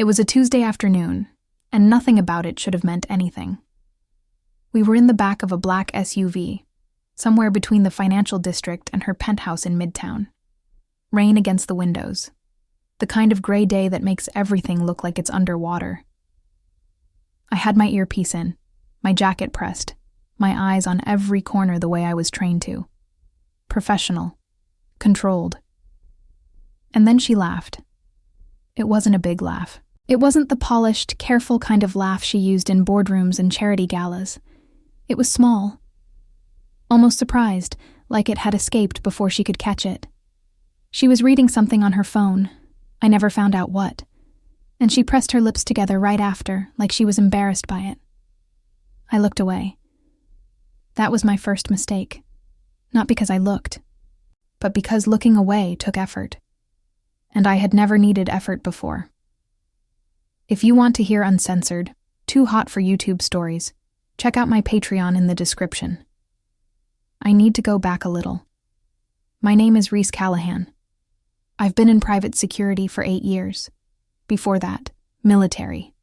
It was a Tuesday afternoon, and nothing about it should have meant anything. We were in the back of a black SUV, somewhere between the financial district and her penthouse in Midtown. Rain against the windows. The kind of gray day that makes everything look like it's underwater. I had my earpiece in, my jacket pressed, my eyes on every corner the way I was trained to. Professional. Controlled. And then she laughed. It wasn't a big laugh. It wasn't the polished, careful kind of laugh she used in boardrooms and charity galas. It was small. Almost surprised, like it had escaped before she could catch it. She was reading something on her phone. I never found out what. And she pressed her lips together right after, like she was embarrassed by it. I looked away. That was my first mistake. Not because I looked, but because looking away took effort. And I had never needed effort before. If you want to hear uncensored, too hot for YouTube stories, check out my Patreon in the description. I need to go back a little. My name is Reese Callahan. I've been in private security for 8 years. Before that, military.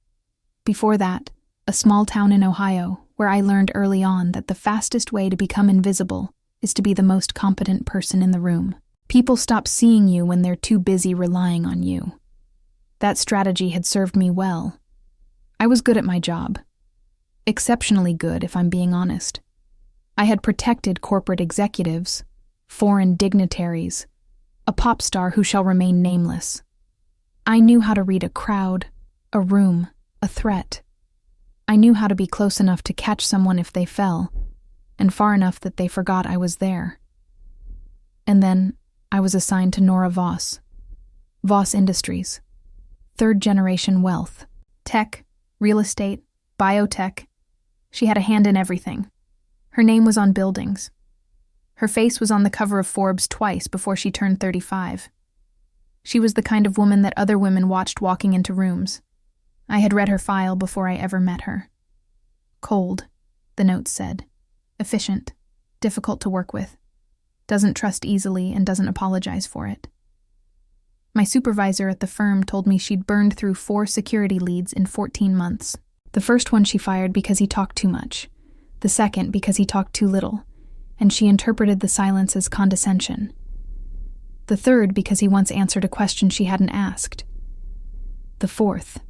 Before that, a small town in Ohio where I learned early on that the fastest way to become invisible is to be the most competent person in the room. People stop seeing you when they're too busy relying on you. That strategy had served me well. I was good at my job. Exceptionally good, if I'm being honest. I had protected corporate executives, foreign dignitaries, a pop star who shall remain nameless. I knew how to read a crowd, a room, a threat. I knew how to be close enough to catch someone if they fell, and far enough that they forgot I was there. And then I was assigned to Nora Voss. Voss Industries. Third-generation wealth. Tech, real estate, biotech. She had a hand in everything. Her name was on buildings. Her face was on the cover of Forbes twice before she turned 35. She was the kind of woman that other women watched walking into rooms. I had read her file before I ever met her. Cold, the notes said. Efficient, difficult to work with. Doesn't trust easily and doesn't apologize for it. My supervisor at the firm told me she'd burned through 4 security leads in 14 months. The first one she fired because he talked too much. The second because he talked too little, and she interpreted the silence as condescension. The third because he once answered a question she hadn't asked. The fourth.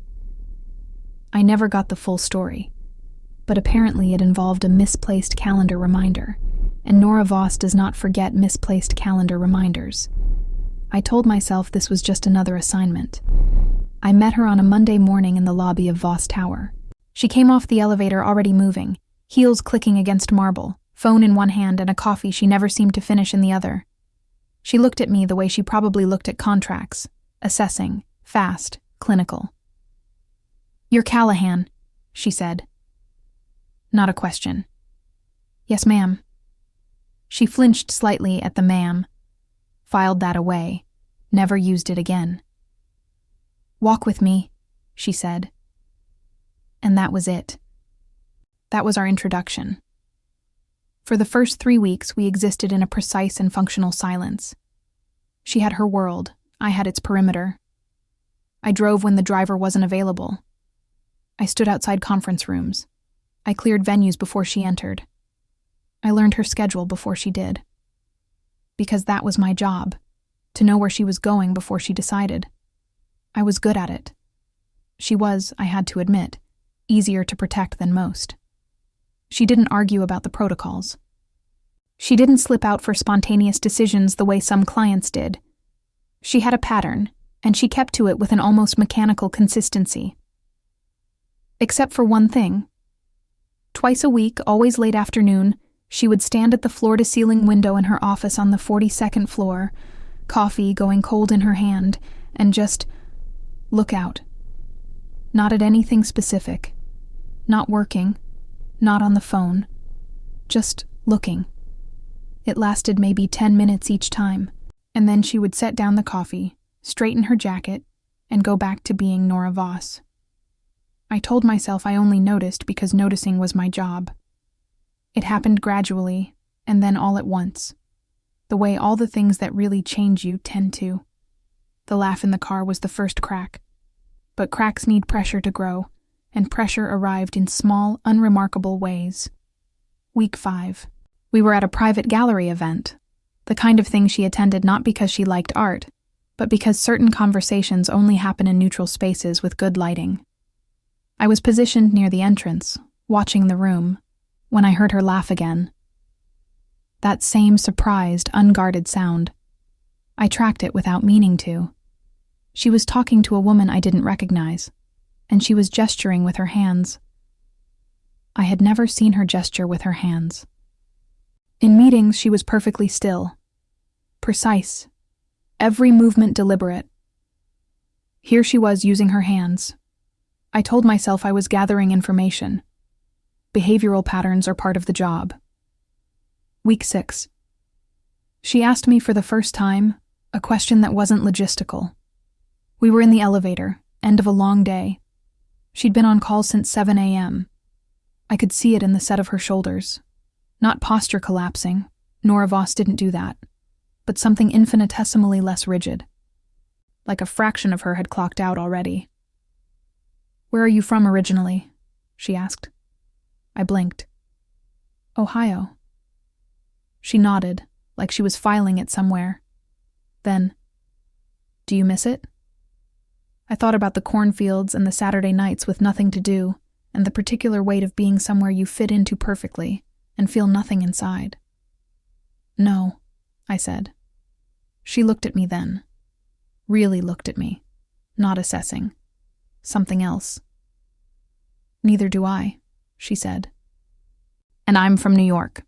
I never got the full story, but apparently it involved a misplaced calendar reminder, and Nora Voss does not forget misplaced calendar reminders. I told myself this was just another assignment. I met her on a Monday morning in the lobby of Voss Tower. She came off the elevator already moving, heels clicking against marble, phone in one hand and a coffee she never seemed to finish in the other. She looked at me the way she probably looked at contracts, assessing, fast, clinical. "You're Callahan," she said. Not a question. "Yes, ma'am." She flinched slightly at the ma'am, filed that away, never used it again. "Walk with me," she said. And that was it. That was our introduction. For the first 3 weeks, we existed in a precise and functional silence. She had her world, I had its perimeter. I drove when the driver wasn't available. I stood outside conference rooms. I cleared venues before she entered. I learned her schedule before she did. Because that was my job, to know where she was going before she decided. I was good at it. She was, I had to admit, easier to protect than most. She didn't argue about the protocols. She didn't slip out for spontaneous decisions the way some clients did. She had a pattern, and she kept to it with an almost mechanical consistency. Except for one thing. Twice a week, always late afternoon, she would stand at the floor-to-ceiling window in her office on the 42nd floor, coffee going cold in her hand, and just look out. Not at anything specific. Not working. Not on the phone. Just looking. It lasted maybe 10 minutes each time, and then she would set down the coffee, straighten her jacket, and go back to being Nora Voss. I told myself I only noticed because noticing was my job. It happened gradually, and then all at once. The way all the things that really change you tend to. The laugh in the car was the first crack. But cracks need pressure to grow, and pressure arrived in small, unremarkable ways. Week 5. We were at a private gallery event, the kind of thing she attended not because she liked art, but because certain conversations only happen in neutral spaces with good lighting. I was positioned near the entrance, watching the room, when I heard her laugh again. That same surprised, unguarded sound. I tracked it without meaning to. She was talking to a woman I didn't recognize, and she was gesturing with her hands. I had never seen her gesture with her hands. In meetings, she was perfectly still, precise, every movement deliberate. Here she was using her hands. I told myself I was gathering information. Behavioral patterns are part of the job. Week 6. She asked me for the first time a question that wasn't logistical. We were in the elevator, end of a long day. She'd been on call since 7 a.m. I could see it in the set of her shoulders. Not posture collapsing, Nora Voss didn't do that, but something infinitesimally less rigid. Like a fraction of her had clocked out already. "Where are you from originally?" she asked. I blinked. "Ohio." She nodded, like she was filing it somewhere. Then, "Do you miss it?" I thought about the cornfields and the Saturday nights with nothing to do, and the particular weight of being somewhere you fit into perfectly and feel nothing inside. "No," I said. She looked at me then. Really looked at me, not assessing. Something else. "Neither do I," she said. "And I'm from New York."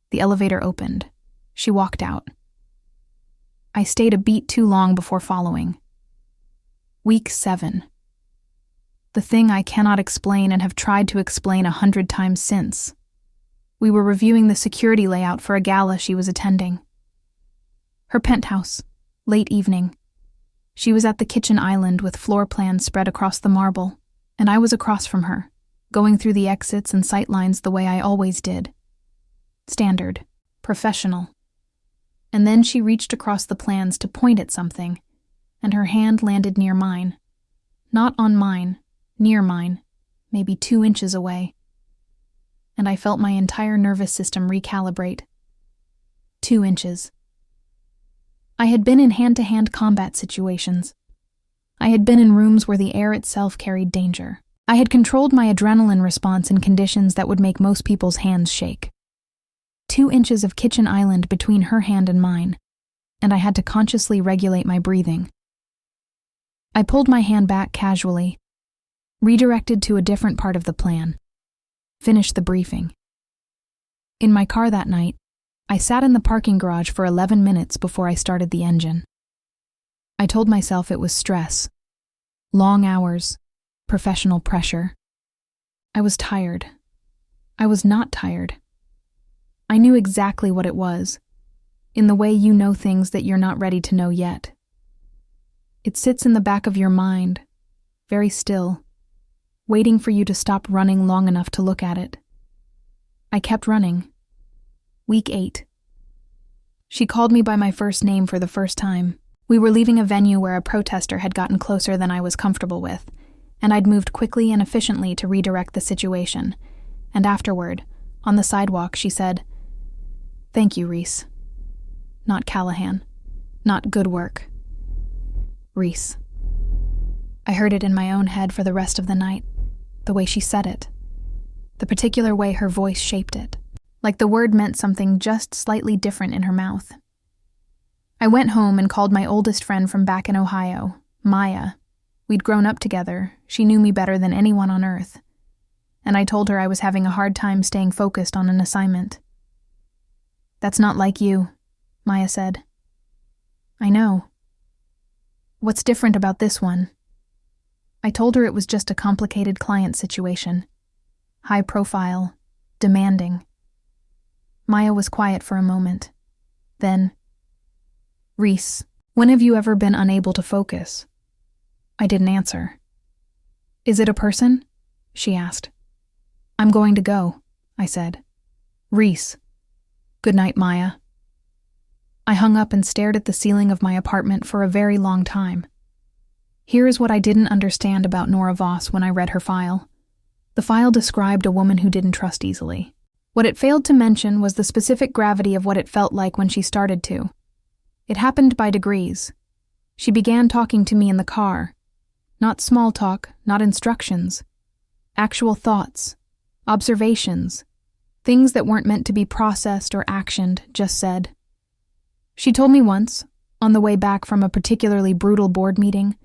The elevator opened. She walked out. I stayed a beat too long before following. Week 7. The thing I cannot explain and have tried to explain 100 times since. We were reviewing the security layout for a gala she was attending. Her penthouse, late evening. She was at the kitchen island with floor plans spread across the marble, and I was across from her, going through the exits and sight lines the way I always did. Standard, professional. And then she reached across the plans to point at something, and her hand landed near mine. Not on mine, near mine, maybe 2 inches away. And I felt my entire nervous system recalibrate. 2 inches. I had been in hand-to-hand combat situations. I had been in rooms where the air itself carried danger. I had controlled my adrenaline response in conditions that would make most people's hands shake. 2 inches of kitchen island between her hand and mine, and I had to consciously regulate my breathing. I pulled my hand back casually, redirected to a different part of the plan, finished the briefing. In my car that night, I sat in the parking garage for 11 minutes before I started the engine. I told myself it was stress, long hours, professional pressure. I was tired. I was not tired. I knew exactly what it was, in the way you know things that you're not ready to know yet. It sits in the back of your mind, very still, waiting for you to stop running long enough to look at it. I kept running. Week 8. She called me by my first name for the first time. We were leaving a venue where a protester had gotten closer than I was comfortable with, and I'd moved quickly and efficiently to redirect the situation. And afterward, on the sidewalk, she said, "Thank you, Reese." Not Callahan. Not good work. Reese. I heard it in my own head for the rest of the night, the way she said it, the particular way her voice shaped it, like the word meant something just slightly different in her mouth. I went home and called my oldest friend from back in Ohio, Maya. We'd grown up together, she knew me better than anyone on earth, and I told her I was having a hard time staying focused on an assignment. "That's not like you," Maya said. "I know. What's different about this one?" I told her it was just a complicated client situation. High profile, demanding. Maya was quiet for a moment. Then, "Reese, when have you ever been unable to focus?" I didn't answer. "Is it a person?" she asked. "I'm going to go," I said. "Reese. Good night, Maya." I hung up and stared at the ceiling of my apartment for a very long time. Here is what I didn't understand about Nora Voss when I read her file. The file described a woman who didn't trust easily. What it failed to mention was the specific gravity of what it felt like when she started to. It happened by degrees. She began talking to me in the car. Not small talk, not instructions. Actual thoughts, observations, things that weren't meant to be processed or actioned, just said. She told me once, on the way back from a particularly brutal board meeting,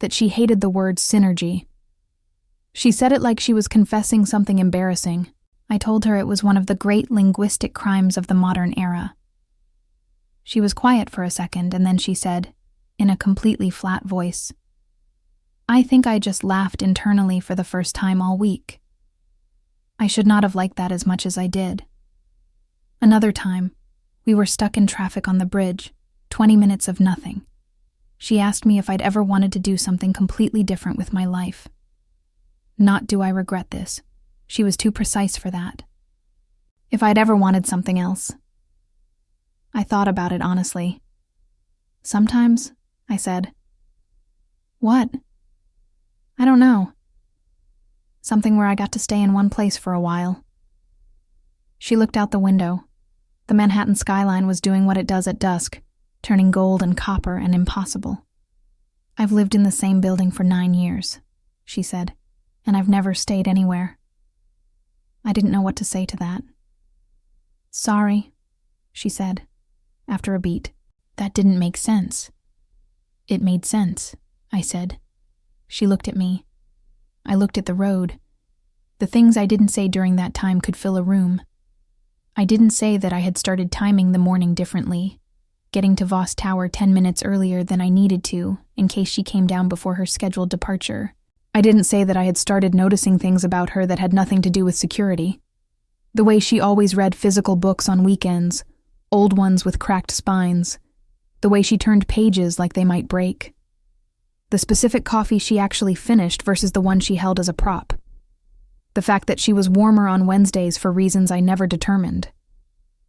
that she hated the word synergy. She said it like she was confessing something embarrassing. I told her it was one of the great linguistic crimes of the modern era. She was quiet for a second, and then she said, in a completely flat voice, I think I just laughed internally for the first time all week. I should not have liked that as much as I did. Another time, we were stuck in traffic on the bridge, 20 minutes of nothing. She asked me if I'd ever wanted to do something completely different with my life. Not do I regret this. She was too precise for that. If I'd ever wanted something else. I thought about it honestly. Sometimes, I said. What? I don't know. Something where I got to stay in one place for a while. She looked out the window. The Manhattan skyline was doing what it does at dusk, turning gold and copper and impossible. I've lived in the same building for 9 years, she said, and I've never stayed anywhere. I didn't know what to say to that. Sorry, she said, after a beat. That didn't make sense. It made sense, I said. She looked at me. I looked at the road. The things I didn't say during that time could fill a room. I didn't say that I had started timing the morning differently, getting to Voss Tower 10 minutes earlier than I needed to, in case she came down before her scheduled departure. I didn't say that I had started noticing things about her that had nothing to do with security. The way she always read physical books on weekends, old ones with cracked spines. The way she turned pages like they might break. The specific coffee she actually finished versus the one she held as a prop. The fact that she was warmer on Wednesdays for reasons I never determined.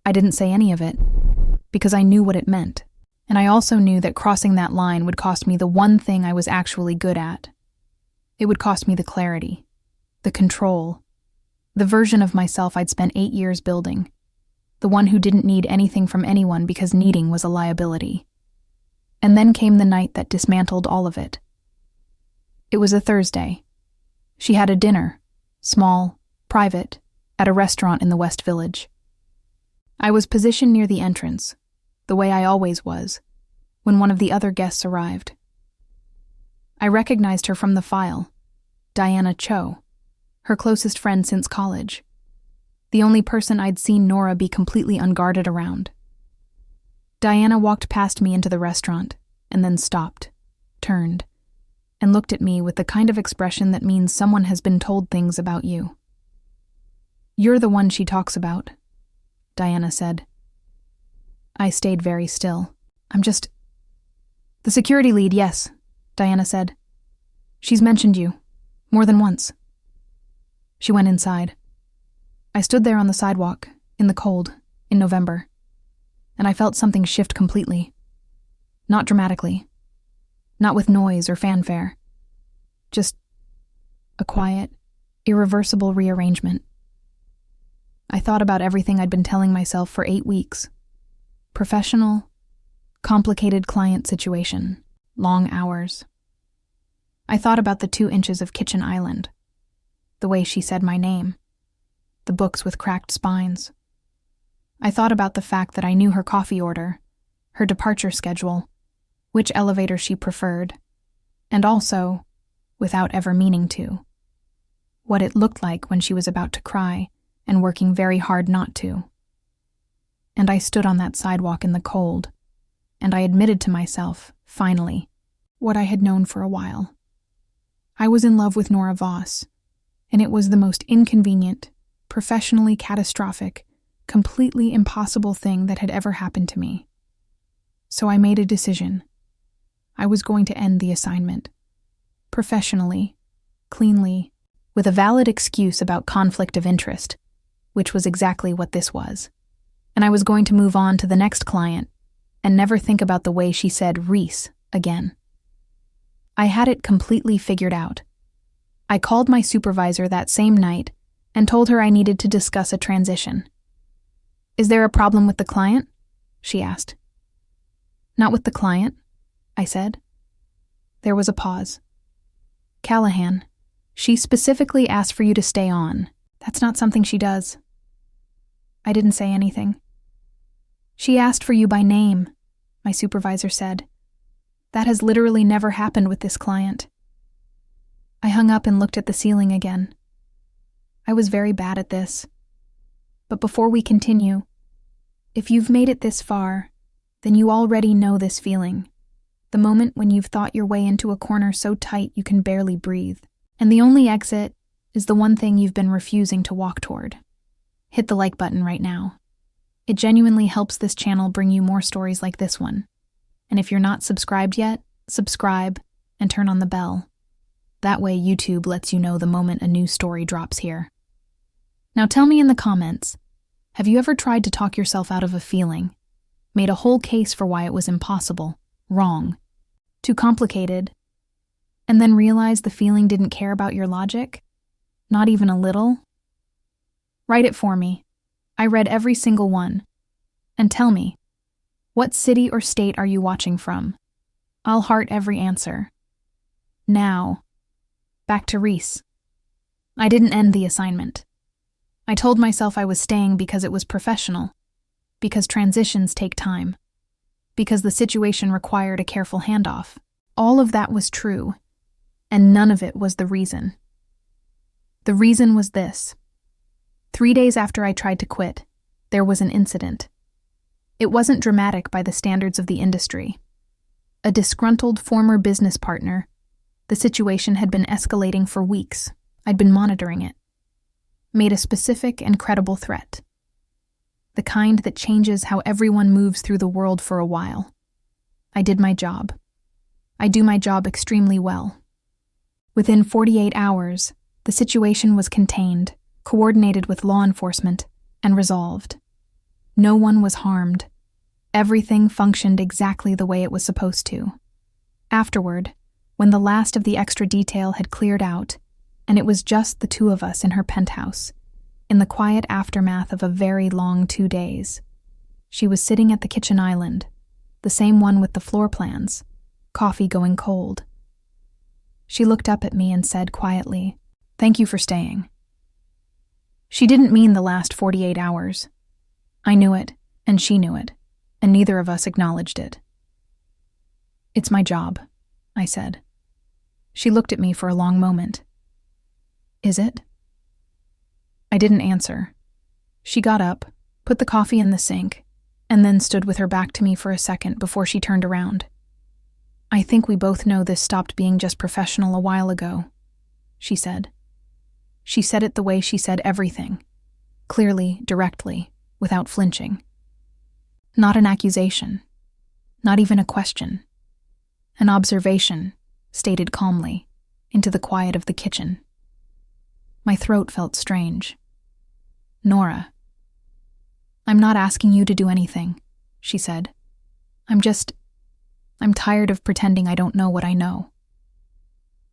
I didn't say any of it, because I knew what it meant. And I also knew that crossing that line would cost me the one thing I was actually good at. It would cost me the clarity, the control, the version of myself I'd spent 8 years building, the one who didn't need anything from anyone because needing was a liability. And then came the night that dismantled all of it. It was a Thursday. She had a dinner, small, private, at a restaurant in the West Village. I was positioned near the entrance, the way I always was, when one of the other guests arrived. I recognized her from the file, Diana Cho, her closest friend since college, the only person I'd seen Nora be completely unguarded around. Diana walked past me into the restaurant, and then stopped, turned, and looked at me with the kind of expression that means someone has been told things about you. You're the one she talks about, Diana said. I stayed very still. The security lead, yes, Diana said. She's mentioned you, more than once. She went inside. I stood there on the sidewalk, in the cold, in November, and I felt something shift completely. Not dramatically. Not with noise or fanfare. Just a quiet, irreversible rearrangement. I thought about everything I'd been telling myself for 8 weeks. Professional, complicated client situation, long hours. I thought about the 2 inches of kitchen island, the way she said my name, the books with cracked spines. I thought about the fact that I knew her coffee order, her departure schedule, which elevator she preferred, and also, without ever meaning to, what it looked like when she was about to cry and working very hard not to. And I stood on that sidewalk in the cold, and I admitted to myself, finally, what I had known for a while. I was in love with Nora Voss, and it was the most inconvenient, professionally catastrophic, completely impossible thing that had ever happened to me. So I made a decision. I was going to end the assignment. Professionally, cleanly, with a valid excuse about conflict of interest, which was exactly what this was. And I was going to move on to the next client and never think about the way she said Reese again. I had it completely figured out. I called my supervisor that same night and told her I needed to discuss a transition. "Is there a problem with the client?" she asked. "Not with the client," I said. There was a pause. "Callahan, she specifically asked for you to stay on. That's not something she does." I didn't say anything. "She asked for you by name," my supervisor said. "That has literally never happened with this client." I hung up and looked at the ceiling again. I was very bad at this. But before we continue, if you've made it this far, then you already know this feeling. The moment when you've thought your way into a corner so tight you can barely breathe, and the only exit is the one thing you've been refusing to walk toward. Hit the like button right now. It genuinely helps this channel bring you more stories like this one. And if you're not subscribed yet, subscribe and turn on the bell. That way YouTube lets you know the moment a new story drops here. Now tell me in the comments, have you ever tried to talk yourself out of a feeling? Made a whole case for why it was impossible, wrong, too complicated, and then realized the feeling didn't care about your logic? Not even a little? Write it for me. I read every single one. And tell me, what city or state are you watching from? I'll heart every answer. Now, back to Reese. I didn't end the assignment. I told myself I was staying because it was professional, because transitions take time, because the situation required a careful handoff. All of that was true, and none of it was the reason. The reason was this. 3 days after I tried to quit, there was an incident. It wasn't dramatic by the standards of the industry. A disgruntled former business partner. The situation had been escalating for weeks. I'd been monitoring it. Made a specific and credible threat. The kind that changes how everyone moves through the world for a while. I did my job. I do my job extremely well. Within 48 hours, the situation was contained, coordinated with law enforcement, and resolved. No one was harmed. Everything functioned exactly the way it was supposed to. Afterward, when the last of the extra detail had cleared out, and it was just the two of us in her penthouse, in the quiet aftermath of a very long 2 days, she was sitting at the kitchen island, the same one with the floor plans, coffee going cold. She looked up at me and said quietly, "Thank you for staying." She didn't mean the last 48 hours. I knew it, and she knew it, and neither of us acknowledged it. "It's my job," I said. She looked at me for a long moment. "Is it?" I didn't answer. She got up, put the coffee in the sink, and then stood with her back to me for a second before she turned around. "I think we both know this stopped being just professional a while ago," she said. She said it the way she said everything, clearly, directly, without flinching. Not an accusation, not even a question. An observation, stated calmly, into the quiet of the kitchen. My throat felt strange. "Nora, I'm not asking you to do anything," she said. I'm tired of pretending I don't know what I know."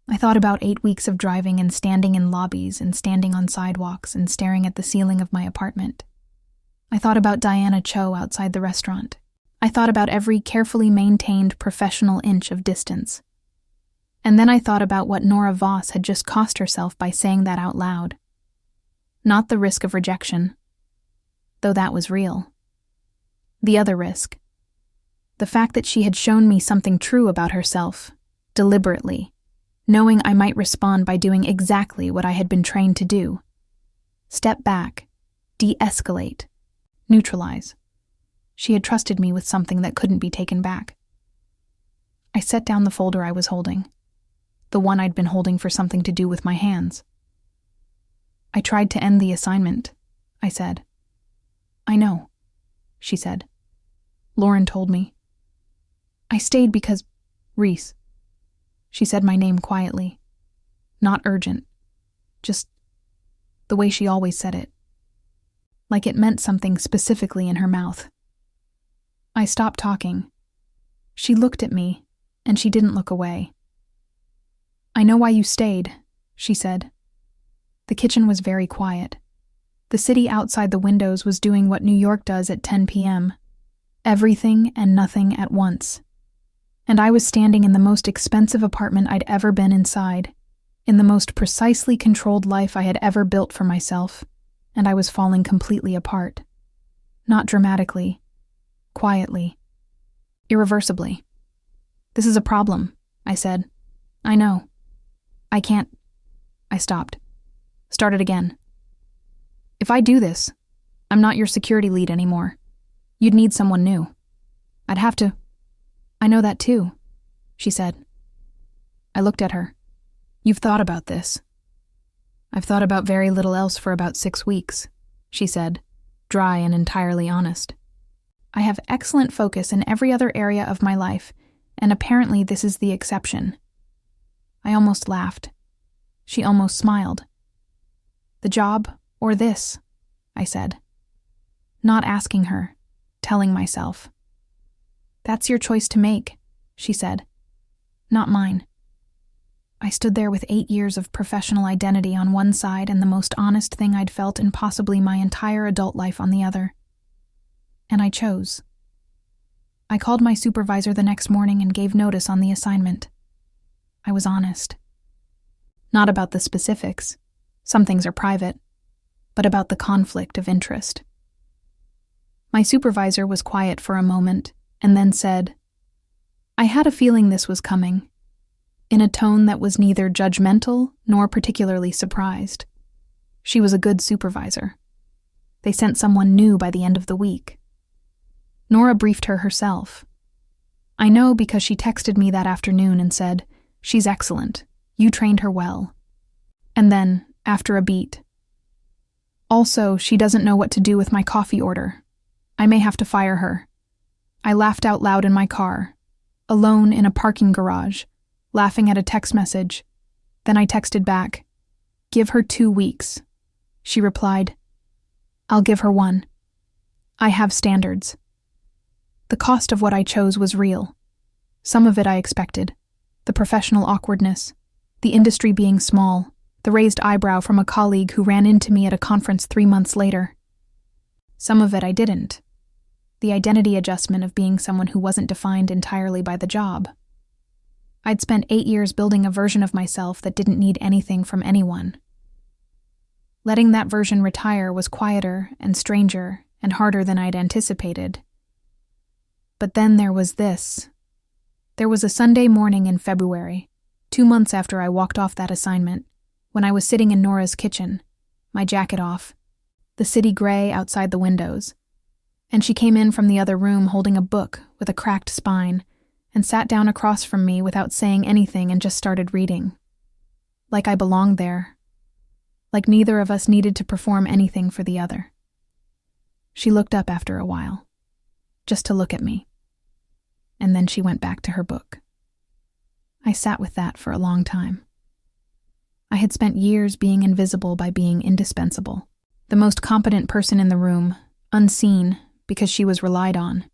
I thought about 8 weeks of driving and standing in lobbies and standing on sidewalks and staring at the ceiling of my apartment. I thought about Diana Cho outside the restaurant. I thought about every carefully maintained professional inch of distance. And then I thought about what Nora Voss had just cost herself by saying that out loud. Not the risk of rejection, though that was real. The other risk. The fact that she had shown me something true about herself, deliberately, knowing I might respond by doing exactly what I had been trained to do. Step back, de-escalate, neutralize. She had trusted me with something that couldn't be taken back. I set down the folder I was holding, the one I'd been holding for something to do with my hands. "I tried to end the assignment," I said. "I know," she said. "Lauren told me. I stayed because, Reese," she said my name quietly. Not urgent, just the way she always said it. Like it meant something specifically in her mouth. I stopped talking. She looked at me, and she didn't look away. "I know why you stayed," she said. The kitchen was very quiet. The city outside the windows was doing what New York does at 10 p.m. Everything and nothing at once. And I was standing in the most expensive apartment I'd ever been inside, in the most precisely controlled life I had ever built for myself, and I was falling completely apart. Not dramatically, quietly, irreversibly. "This is a problem," I said. "I know. I can't." I stopped. Started again. "If I do this, I'm not your security lead anymore. You'd need someone new. I'd have to." "I know that too," she said. I looked at her. "You've thought about this." "I've thought about very little else for about 6 weeks," she said, dry and entirely honest. "I have excellent focus in every other area of my life, and apparently this is the exception." I almost laughed. She almost smiled. "The job or this?" I said. Not asking her, telling myself. "That's your choice to make," she said. "Not mine." I stood there with 8 years of professional identity on one side and the most honest thing I'd felt in possibly my entire adult life on the other. And I chose. I called my supervisor the next morning and gave notice on the assignment. I was honest. Not about the specifics, some things are private, but about the conflict of interest. My supervisor was quiet for a moment and then said, "I had a feeling this was coming," in a tone that was neither judgmental nor particularly surprised. She was a good supervisor. They sent someone new by the end of the week. Nora briefed her herself. I know because she texted me that afternoon and said, "She's excellent. You trained her well." And then, after a beat, "Also, she doesn't know what to do with my coffee order. I may have to fire her." I laughed out loud in my car, alone in a parking garage, laughing at a text message. Then I texted back, "Give her 2 weeks." She replied, "I'll give her 1. I have standards." The cost of what I chose was real. Some of it I expected. The professional awkwardness, the industry being small, the raised eyebrow from a colleague who ran into me at a conference 3 months later. Some of it I didn't. The identity adjustment of being someone who wasn't defined entirely by the job. I'd spent 8 years building a version of myself that didn't need anything from anyone. Letting that version retire was quieter and stranger and harder than I'd anticipated. But then there was this. There was a Sunday morning in February, 2 months after I walked off that assignment, when I was sitting in Nora's kitchen, my jacket off, the city gray outside the windows, and she came in from the other room holding a book with a cracked spine and sat down across from me without saying anything and just started reading. Like I belonged there. Like neither of us needed to perform anything for the other. She looked up after a while, just to look at me. And then she went back to her book. I sat with that for a long time. I had spent years being invisible by being indispensable. The most competent person in the room, unseen because she was relied on.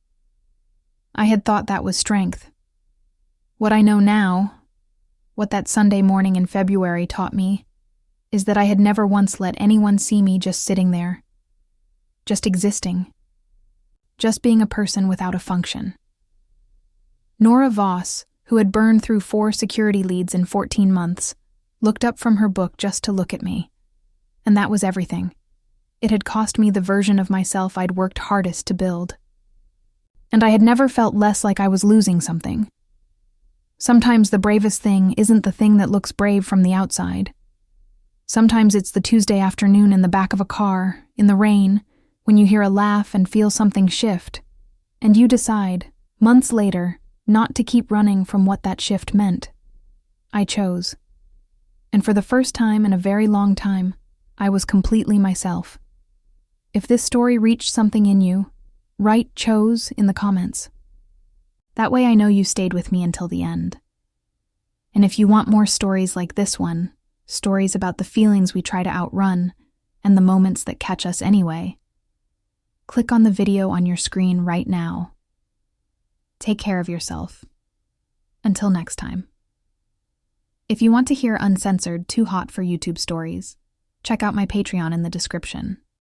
I had thought that was strength. What I know now, what that Sunday morning in February taught me, is that I had never once let anyone see me just sitting there, just existing, just being a person without a function. Nora Voss, who had burned through 4 security leads in 14 months, looked up from her book just to look at me. And that was everything. It had cost me the version of myself I'd worked hardest to build. And I had never felt less like I was losing something. Sometimes the bravest thing isn't the thing that looks brave from the outside. Sometimes it's the Tuesday afternoon in the back of a car, in the rain, when you hear a laugh and feel something shift, and you decide, months later, not to keep running from what that shift meant. I chose. And for the first time in a very long time, I was completely myself. If this story reached something in you, write "chose" in the comments. That way I know you stayed with me until the end. And if you want more stories like this one, stories about the feelings we try to outrun, and the moments that catch us anyway, click on the video on your screen right now. Take care of yourself. Until next time. If you want to hear uncensored, too hot for YouTube stories, check out my Patreon in the description.